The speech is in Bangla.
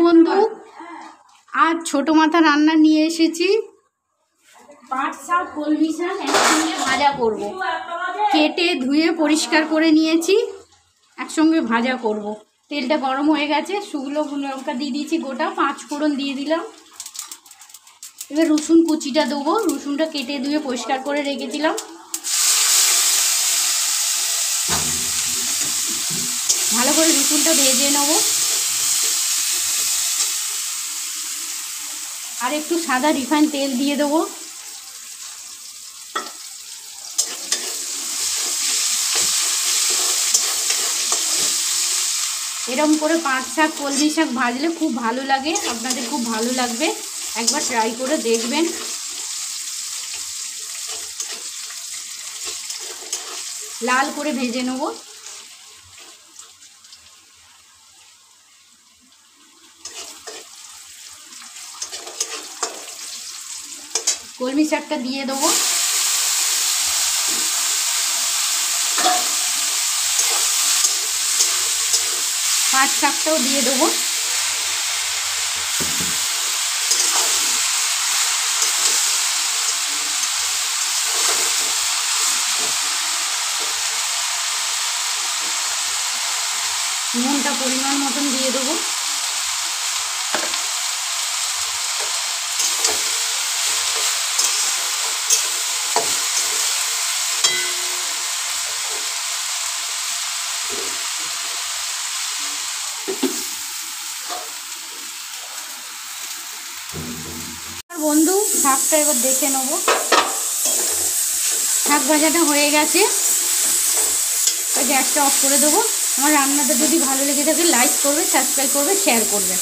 বন্ধু, আজ ছোট মাথা রান্না নিয়ে এসেছি। পাট শাক কলমি শাক একসঙ্গে ভাজা করব। কেটে ধুয়ে পরিষ্কার করে নিয়েছি, একসঙ্গে ভাজা করব। তেলটা গরম হয়ে গেছে, শুকনো লঙ্কা দিয়ে দিয়েছি, গোটা 5 ফোড়ন দিয়ে দিলাম। এবার রসুন কুচিটা দেবো। রসুনটা কেটে ধুয়ে পরিষ্কার করে রেখেছিলাম। ভালো করে রসুনটা ভেজে নেব। আর একটু সাদা রিফাইন তেল দিয়ে দেবো। এরকম করে পাট শাক কলমি শাক ভাজলে খুব ভালো লাগে, আপনাদের খুব ভালো লাগবে, একবার ট্রাই করে দেখবেন। লাল করে ভেজে নেব। কলমি শাকটা দিয়ে দেবো। পাট শাকটাও দিয়ে দেবো। নুনটা পরিমাণ মতন দিয়ে দেবো। বন্ধু, শাকটা এবার দেখে নেব। শাক ভাজাটা হয়ে গেছে, গ্যাসটা অফ করে দেবো। আমার রান্নাটা যদি ভালো লেগে থাকে লাইক করবে, সাবস্ক্রাইব করবে, শেয়ার করবে।